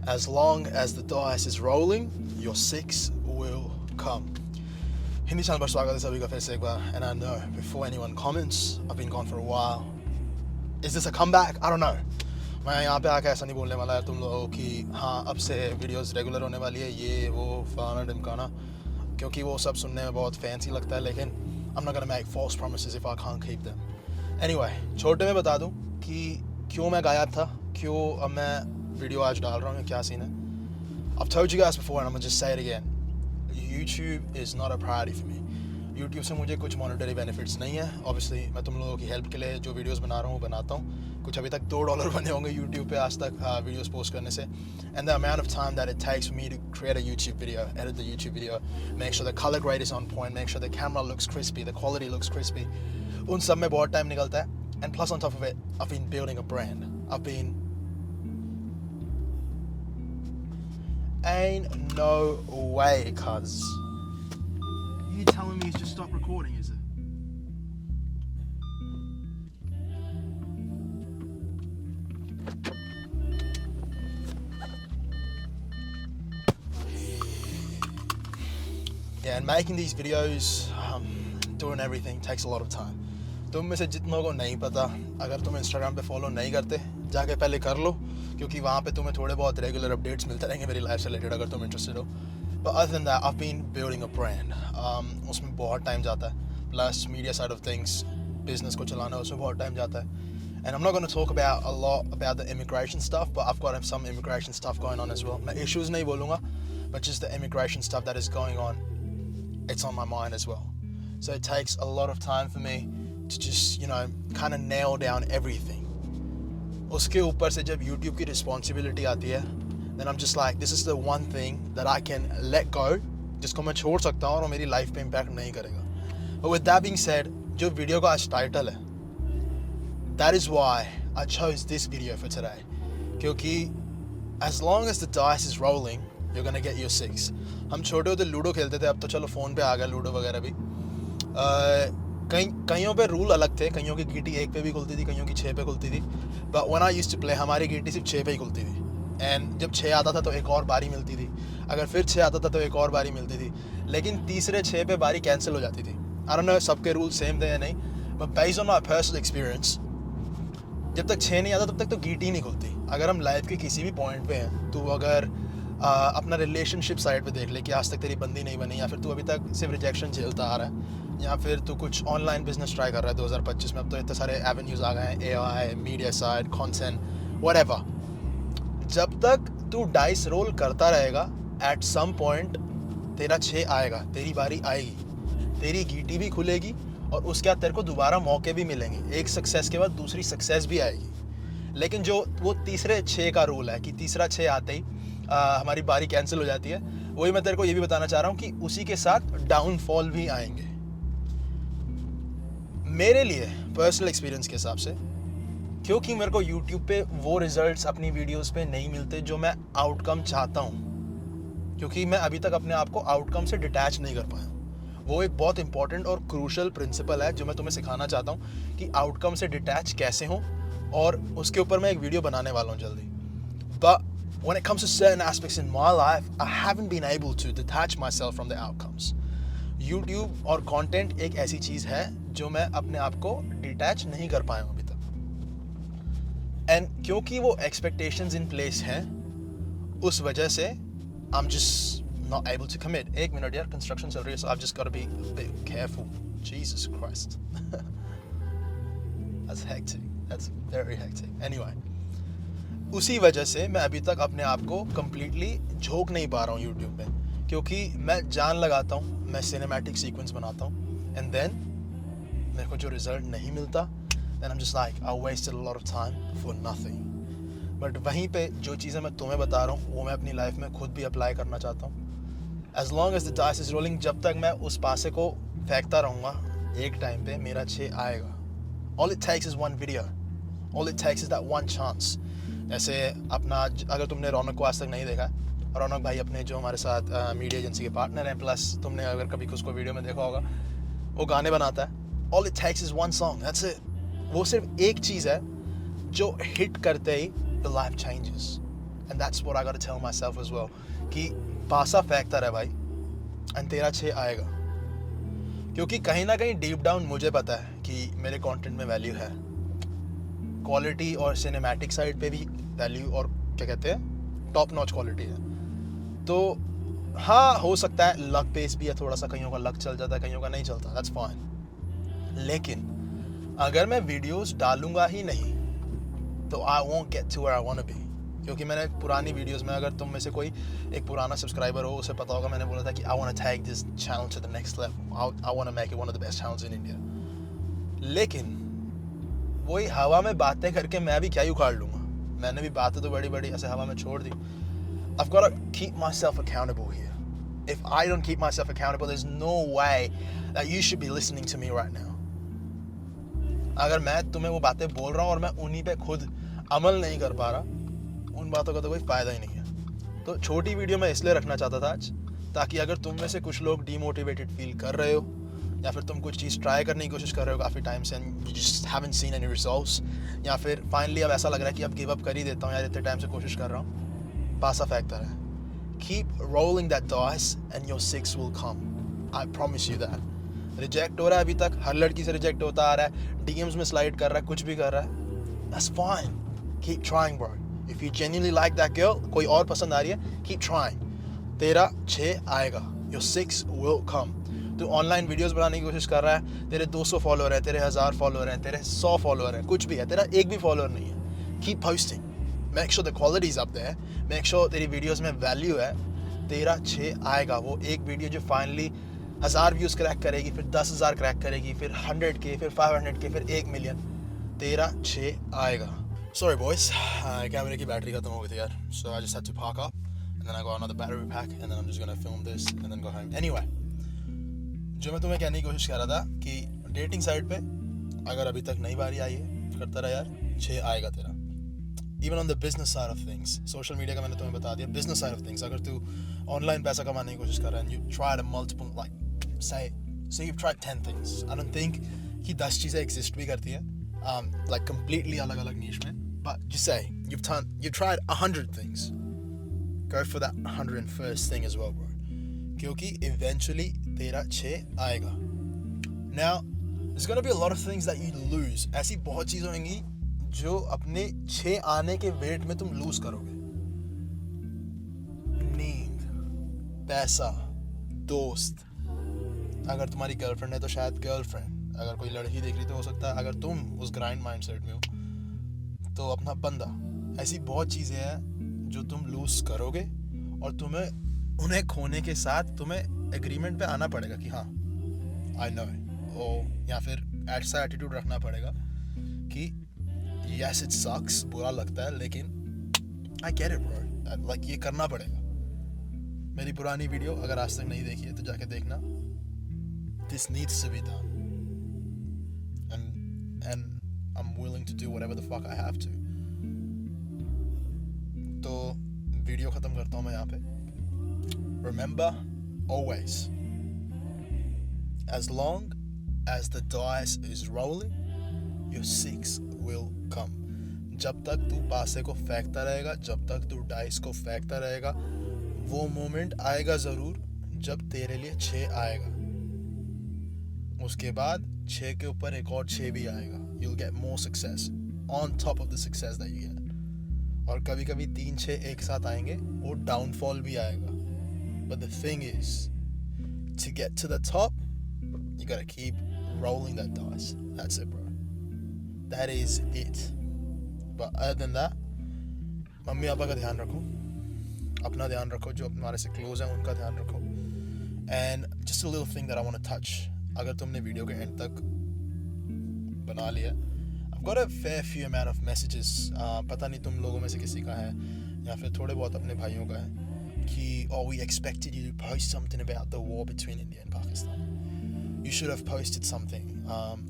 As long as the dice is rolling, your six will come. Hindi channel पर स्वागत है सभी का फिर से एक बार. And I know, before anyone comments, I've been gone for a while. Is this a comeback? I don't know. मैं यहाँ पे आके ऐसा नहीं बोलने वाला है तुम लोगों की हाँ अब से वीडियोस रेगुलर होने वाली है ये वो फलाना ढिमकाना, क्योंकि वो सब सुनने में बहुत फैंसी लगता है, लेकिन I'm not gonna make false promises if I can't keep them. Anyway, छोटे में बता दूँ कि क्यों मैं गायब था, क्यों अब मैं वीडियो आज डाल रहा हूँ, क्या सीन है. I've told you guys before and I'm gonna just say it again. YouTube is not a priority for me. YouTube से मुझे कुछ monetary benefits नहीं है. Obviously मैं तुम लोगों की हेल्प के लिए जो वीडियोस बना रहा हूँ बनाता हूँ. कुछ अभी तक $2 बने होंगे YouTube पे आज तक वीडियोस पोस्ट करने से. And the amount of time that it takes for me to create a YouTube video, edit the YouTube video, make sure the color grade is on point, make sure the camera looks crispy, the quality looks crispy. उन सब में बहुत time निकलता है. And plus on top of it, I've been building a brand. Ain't no way, cuz. You telling me he's just stopped recording, is it? Yeah, and making these videos, doing everything takes a lot of time. तुम में से जितनों को नहीं पता, अगर तुम Instagram पे follow नहीं करते, जाके पहले कर लो, क्योंकि वहाँ पे तुम्हें थोड़े बहुत रेगुलर अपडेट्स मिलते रहेंगे मेरी लाइफ से रिलेटेड अगर तुम इंटरेस्टेड हो. But other than that, I've been building a brand. उसमें बहुत टाइम जाता है. Plus media side of things, business को चलाना उसमें बहुत टाइम जाता है. And I'm not going to talk about a lot about the immigration stuff, but I've got some immigration stuff going on as well. मैं issues नहीं बोलूँगा, but just the immigration stuff that is going on, it's on my mind as well. So it takes a lot of time for me to just, you know, kind of nail down everything. उसके ऊपर से जब YouTube की responsibility आती है, then I'm just like, this is the one thing that I can let go, जिसको मैं छोड़ सकता हूँ और मेरी लाइफ पे इम्पैक्ट नहीं करेगा. But with that being said, जो वीडियो का आज टाइटल है, that is why I chose this video for today. क्योंकि as long as the dice is rolling, you're gonna get your six. हम छोटे होते लूडो खेलते थे, अब तो चलो फ़ोन पे आ गया लूडो वगैरह भी. कईयों पे रूल अलग थे, कईयों की गीटी 1 पे भी खुलती थी, कईयों की 6 पे खुलती थी. But when I used to play, हमारी गीटी सिर्फ 6 पे ही खुलती थी. एंड जब 6 आता था तो एक और बारी मिलती थी, अगर फिर 6 आता था तो एक और बारी मिलती थी, लेकिन तीसरे 6 पे बारी कैंसिल हो जाती थी. आई डोंट नो सबके रूल सेम थे या नहीं, but based on my personal experience, जब तक 6 नहीं आता तब तक तो गीटी नहीं खुलती. अगर हम लाइफ के किसी भी पॉइंट पे हैं, तो अगर अपना रिलेशनशिप साइड पे देख ले कि आज तक तेरी बंदी नहीं बनी, या फिर तू अभी तक सिर्फ रिजेक्शन झेलता आ रहा है, या फिर तू कुछ ऑनलाइन बिजनेस ट्राई कर रहा है 2025 में, अब तो इतने सारे एवेन्यूज़ आ गए हैं, AI, media side, content, whatever. जब तक तू डाइस रोल करता रहेगा, एट सम पॉइंट तेरा 6 आएगा, तेरी बारी आएगी, तेरी गीटी भी खुलेगी और उसके बाद तेरे को दोबारा मौके भी मिलेंगे. एक सक्सेस के बाद दूसरी सक्सेस भी आएगी. लेकिन जो वो तीसरे 6 का रूल है कि तीसरा 6 आते ही हमारी बारी कैंसिल हो जाती है, वही मैं तेरे को ये भी बताना चाह रहा हूँ कि उसी के साथ डाउनफॉल भी आएंगे. मेरे लिए पर्सनल एक्सपीरियंस के हिसाब से, क्योंकि मेरे को YouTube पे वो रिजल्ट्स अपनी वीडियोस पे नहीं मिलते जो मैं आउटकम चाहता हूँ, क्योंकि मैं अभी तक अपने आप को आउटकम से डिटैच नहीं कर पाया. वो एक बहुत इंपॉर्टेंट और क्रूशल प्रिंसिपल है जो मैं तुम्हें सिखाना चाहता हूँ कि आउटकम से डिटैच कैसे हो, और उसके ऊपर मैं एक वीडियो बनाने वाला हूँ जल्दी. But when it comes to certain aspects in my life, I haven't been able to detach myself from the outcomes. YouTube और content एक ऐसी चीज़ है जो मैं अपने आप को डिटैच नहीं कर पाया हूँ अभी तक. एंड क्योंकि वो expectations in place हैं, उस वजह से I'm just not able to commit. एक मिनट यार, construction चल रही है, so I've just got to be a bit careful. Jesus Christ. That's hectic. That's very hectic. Anyway, उसी वजह से मैं अभी तक अपने आप को कम्प्लीटली झोंक नहीं पा रहा हूँ यूट्यूब पे, क्योंकि मैं जान लगाता हूँ, मैं सिनेमैटिक सीक्वेंस बनाता हूँ, एंड देन मेरे को जो रिजल्ट नहीं मिलता, then I am just like I wasted a lot of time for nothing. But वहीं पे जो चीज़ें मैं तुम्हें बता रहा हूँ वो मैं अपनी लाइफ में खुद भी अप्लाई करना चाहता हूँ. As long as the dice is rolling, जब तक मैं उस पासे को फेंकता रहूँगा, एक टाइम पे मेरा 6 आएगा. All it takes is one video, all it takes is that one chance. ऐसे अपना, अगर तुमने रौनक को आज तक नहीं देखा, रौनक भाई अपने जो हमारे साथ मीडिया एजेंसी के पार्टनर हैं, प्लस तुमने अगर कभी उसको वीडियो में देखा होगा, वो गाने बनाता है. All it takes is one song, that's it. वो सिर्फ एक चीज़ है जो हिट करते ही the life changes. And that's what I got to tell myself as well कि पासा फेंकता रहे भाई एंड तेरा 6 आएगा, क्योंकि कहीं ना कहीं डीप डाउन मुझे पता है कि मेरे कंटेंट में वैल्यू है, क्वालिटी और सिनेमैटिक साइड पे भी वैल्यू और क्या कहते हैं टॉप नॉच क्वालिटी है। तो हाँ हो सकता है लक बेस भी है थोड़ा सा, कईयों का लक चल जाता है कईयों का नहीं चलता, दैट्स फाइन। लेकिन अगर मैं वीडियोस डालूंगा ही नहीं तो I won't get to where I want to be, क्योंकि मैंने पुरानी वीडियोस में, अगर तुम में से कोई एक पुराना सब्सक्राइबर हो उसे पता होगा, मैंने बोला था कि I want to take this channel to the next level, I want to make it one of the best channels in India. लेकिन वही हवा में बातें करके मैं भी क्या ही उखाड़ लूँगा, मैंने भी बातें तो बड़ी बड़ी ऐसे हवा में छोड़ दी। I've got to keep myself accountable here. If I don't keep myself accountable, there's no way that you should be listening to me right now. अगर मैं तुम्हें वो बातें बोल रहा हूँ और मैं उन्हीं पे खुद अमल नहीं कर पा रहा, उन बातों का तो कोई फ़ायदा ही नहीं है। तो छोटी वीडियो मैं इसलिए रखना चाहता था आज, ताकि अगर तुम में से कुछ लोग डीमोटिवेटेड फील कर रहे हो या फिर तुम कुछ चीज़ ट्राई करने की कोशिश कर रहे हो काफ़ी टाइम से and you just haven't seen any results, या फिर फाइनली अब ऐसा लग रहा है कि अब गिव अप कर ही देता हूँ यार, इतने टाइम से कोशिश कर रहा हूँ, पासा फेंकता रहे। Keep rolling that dice and your 6 will come. I promise you that. Reject हो रहा है अभी तक, हर लड़की से रिजेक्ट होता आ रहा है, डीएम्स में स्लाइड कर रहा है, कुछ भी कर रहा है, that's fine. Keep trying bro. If you genuinely like that girl, कोई और पसंद आ रही है, keep trying. तेरा 6 आएगा, your 6 will come. तू ऑनलाइन वीडियोस बनाने की कोशिश कर रहा है, तेरे 200 फॉलोअर हैं, तेरे 1000 फॉलोअर हैं, तेरे 100 फॉलोअर हैं, कुछ भी है, तेरा एक भी फॉलोअर नहीं है, keep posting. Make sure the quality is up there. Make sure तेरी वीडियोस में वैल्यू है, तेरा 6 आएगा। वो एक वीडियो जो फाइनली 1000 व्यूज़ क्रैक करेगी, फिर 10,000 क्रैक करेगी, फिर 100K, फिर 500K, फिर 1 मिलियन, तेरा 6 आएगा। Sorry boys, कैमरे की बैटरी खत्म हो गई थी यार, so I just had to park up and then I got another battery pack and then I'm just gonna film this and then go home. Anyway, जो मैं तुम्हें कहने की कोशिश कर रहा था कि डेटिंग साइट पे अगर अभी तक नई बारी आई है, करता रहा यार, 6 आएगा तेरा। Even on the business side of things, social media का मैंने तुम्हें बता दिया, business side of things, अगर तू ऑनलाइन पैसा कमाने की कोशिश कर रहा है and you tried a multiple, like say you've tried 10 things, I don't think कि 10 चीज़ें exist भी करती है, like completely अलग अलग niche में, but just say you've tried 100 things, go for that 101st thing as well bro, क्योंकि eventually तेरा 6 आएगा। Now there's gonna be a lot of things that you lose, ऐसी बहुत चीज़ें होंगी जो अपने 6 आने के वेट में तुम लूज करोगे। नींद, पैसा, दोस्त, अगर तुम्हारी गर्लफ्रेंड है तो शायद गर्लफ्रेंड, अगर कोई लड़की देख रही तो हो सकता है, अगर तुम उस ग्राइंड माइंडसेट में हो तो अपना बंदा, ऐसी बहुत चीज़ें हैं जो तुम लूज करोगे और तुम्हें उन्हें खोने के साथ तुम्हें एग्रीमेंट पे आना पड़ेगा कि हाँ आई नो, या फिर ऐसा एटीट्यूड रखना पड़ेगा कि yes it sucks, बुरा लगता है, लेकिन I get it bro, like ये करना पड़ेगा। मेरी पुरानी वीडियो अगर आज तक नहीं देखी है तो जाके देखना, this needs to be done and I'm willing to do whatever the fuck I have to। तो वीडियो ख़त्म करता हूँ मैं यहाँ पे। Remember always, as long as the dice is rolling, your 6 will come। जब तक तू पासे को फेंकता रहेगा, जब तक तू डाइस को फेंकता रहेगा, वो मोमेंट आएगा ज़रूर जब तेरे लिए 6 आएगा। उसके बाद 6 के ऊपर एक और 6 भी आएगा। You'll get more success on top of the success that you get। और कभी कभी 3-6 एक साथ आएंगे, वो डाउनफॉल भी आएगा। But the thing is, to get to the top, you gotta keep rolling that dice. That's it, bro. That is it. But other than that, mummy papa का ध्यान रखो, अपना ध्यान रखो, जो हमारे से क्लोज हैं उनका ध्यान रखो। And just a little thing that I want to touch, अगर तुमने वीडियो के एंड तक बना लिया, I've got a fair few amount of messages, पता नहीं तुम लोगों में से किसी का है या फिर थोड़े बहुत अपने भाइयों का है कि oh we expected you to post something about the war between India and Pakistan, you should have posted something,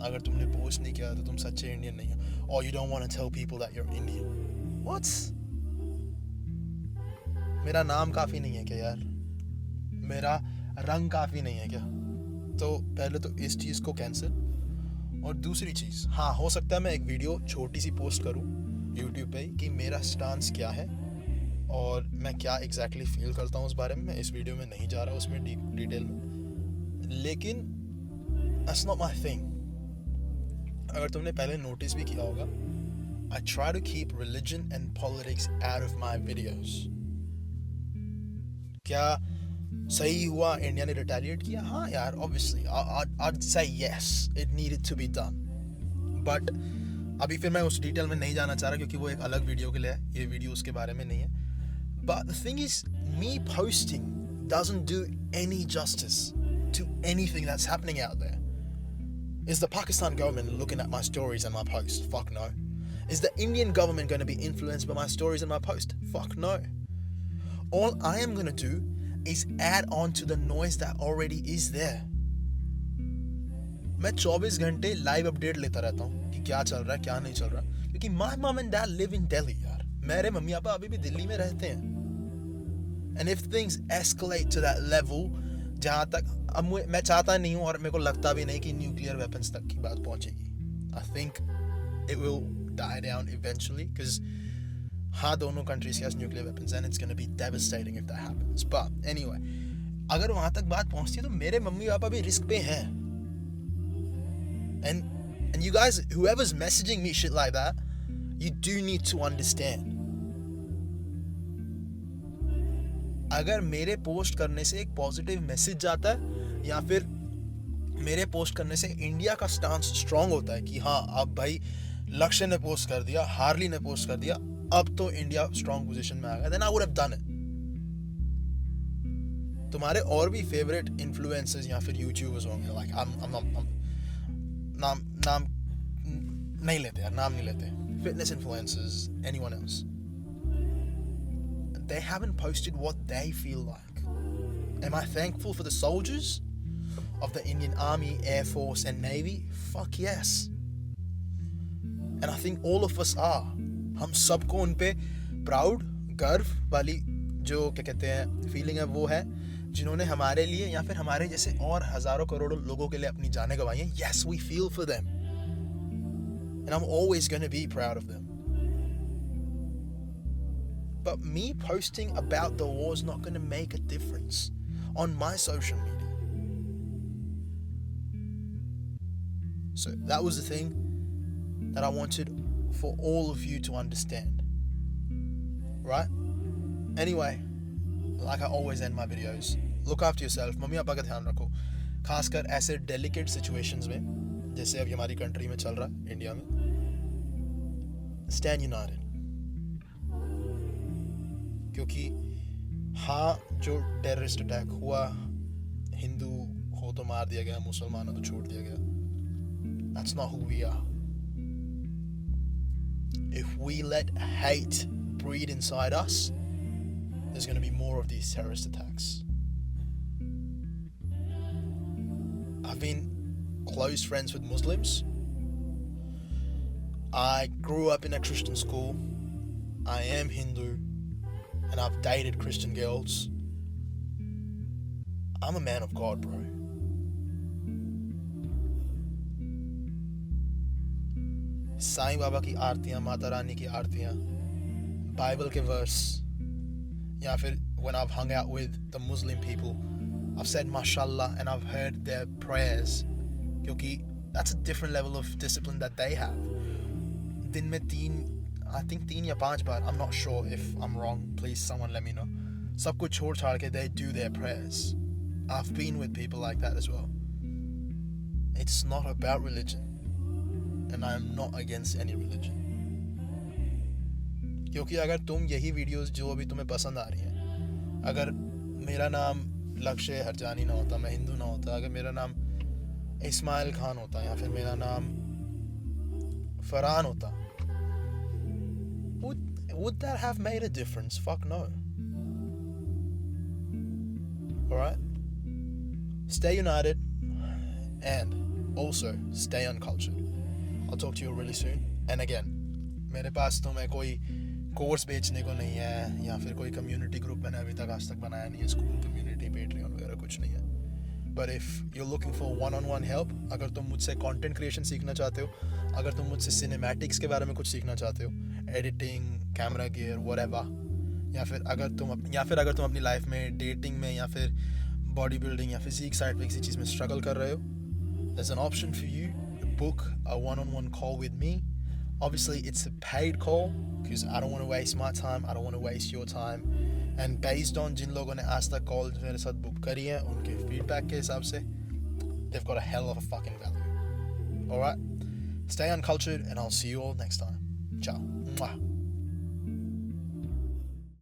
अगर तुमने पोस्ट नहीं किया तो तुम सच्चे इंडियन नहीं हो, or you don't want to tell people that you're Indian। What? मेरा नाम काफ़ी नहीं है क्या यार? मेरा रंग काफ़ी नहीं है क्या? तो पहले तो इस चीज़ को कैंसिल, और दूसरी चीज़, हाँ हो सकता है मैं एक वीडियो छोटी सी पोस्ट करूँ YouTube पे कि मेरा स्टांस क्या है और मैं क्या एग्जैक्टली फील करता हूँ उस बारे में मैं इस वीडियो में नहीं जा रहा उसमें डिटेल में, लेकिन दैट्स नॉट माई थिंग. अगर तुमने पहले नोटिस भी किया होगा, I try to keep religion and politics out of my videos. क्या सही हुआ इंडिया ने रिटेलिएट किया? हाँ यार, obviously I'd say yes, it needed to be done. But अभी फिर मैं उस डिटेल में नहीं जाना चाह रहा क्योंकि वो एक अलग वीडियो के लिए है, ये वीडियो उसके बारे में नहीं है. But the thing is, me posting doesn't do any justice to anything that's happening out there. Is the Pakistan government looking at my stories and my posts? Fuck no. Is the Indian government going to be influenced by my stories and my post? Fuck no. All I am going to do is add on to the noise that already is there. मैं 24 घंटे live update लेता रहता हूँ कि क्या चल रहा है क्या नहीं चल रहा, क्योंकि my mom and dad live in Delhi यार. मेरे मम्मी पापा अभी भी दिल्ली में रहते हैं. And if things escalate to that level, जहाँ तक अब मैं चाहता नहीं हूँ और मेरे को लगता भी नहीं कि न्यूक्लियर वेपन्स तक की बात पहुँचेगी. I think it will die down eventually because हाँ दोनों countries has nuclear weapons and it's going to be devastating if that happens. But anyway, अगर वहाँ तक बात पहुँचती है तो मेरे मम्मी पापा भी रिस्क पे हैं. And you guys, whoever's messaging me shit like that, you do need to understand. अगर मेरे पोस्ट करने से एक पॉजिटिव मैसेज जाता है या फिर मेरे पोस्ट करने से इंडिया का स्टांस स्ट्रांग होता है कि हाँ अब भाई लक्ष्य ने पोस्ट कर दिया, हार्ली ने पोस्ट कर दिया, अब तो इंडिया स्ट्रांग पोजीशन में आ गया, then I would have done it. तुम्हारे और भी फेवरेट इन्फ्लुएंसर्स या फिर यूट्यूबर्स होंगे, like I'm नाम नहीं लेते यार, नाम नहीं लेते, fitness influencers, anyone else. They haven't posted what they feel like. Am I thankful for the soldiers of the Indian Army, Air Force and Navy? Fuck yes. And I think all of us are. हम सबको उन पे proud, गर्व वाली जो क्या कहते हैं फीलिंग है वो है, जिन्होंने हमारे लिए या फिर हमारे जैसे और हजारों करोड़ों लोगों के लिए अपनी जानें गंवाई हैं. Yes, we feel for them. And I'm always going to be proud of them. But me posting about the war is not going to make a difference on my social media. So that was the thing that I wanted for all of you to understand. Right? Anyway, like I always end my videos, look after yourself. Mummy papa का ध्यान रखो, खासकर ऐसे delicate situations में जैसे अभी हमारी country में चल रहा है, इंडिया में. Stand united. क्योंकि हाँ जो टेररिस्ट अटैक हुआ, हिंदू हो तो मार दिया गया, मुसलमान हो तो छोड़ दिया गया. That's not who we are. If we let hate breed inside us, there's going to be more of these terrorist attacks. I've been close friends with Muslims. I grew up in a Christian school. I am Hindu. And I've dated Christian girls. I'm a man of God, bro. Sai Baba की आरतियाँ, माता रानी की आरतियाँ, Bible के verse, या फिर when I've hung out with the Muslim people, I've said mashallah and I've heard their prayers, क्योंकि that's a different level of discipline that they have. दिन में I think 3 या 5 बार, I'm not sure if I'm wrong, please someone let me know. सब कुछ छोड़ छाड़ के they do their prayers. I've been with people like that as well. It's not about religion. And I am not against any religion. क्योंकि अगर तुम यही videos जो अभी तुम्हें पसंद आ रही हैं, अगर मेरा नाम लक्ष्य हरजानी ना होता, मैं हिंदू ना होता, अगर मेरा नाम इस्माइल खान होता या फिर मेरा नाम फरहान होता, would that have made a difference? Fuck no. Alright? Stay united and also stay uncultured. I'll talk to you really soon. And again, मेरे पास तो मैं कोई कोर्स बेचने को नहीं है या फिर कोई कम्युनिटी ग्रुप मैंने अभी तक आज तक बनाया नहीं है, स्कूल कम्युनिटी, पेट्रियन वगैरह कुछ नहीं है. But if you're looking for one-on-one help, अगर तुम मुझसे content creation सीखना चाहते हो, अगर तुम मुझसे cinematics के बारे में कुछ सीखना चाहते हो, editing, camera gear, whatever, या फिर अगर तुम अपनी लाइफ में डेटिंग में या फिर बॉडी बिल्डिंग या फिजिक साइड पे किसी चीज़ में स्ट्रगल कर रहे हो, there's an option for you to book a one-on-one call with me. Obviously it's a paid call because I don't want to waste my time, I don't want to waste your time, and based on जिन लोगों ने आज तक call मेरे साथ book करी है उनके feedback के हिसाब से they've got a hell of a fucking value. Alright, stay uncultured and I'll see you all next time. Ciao. Mwah.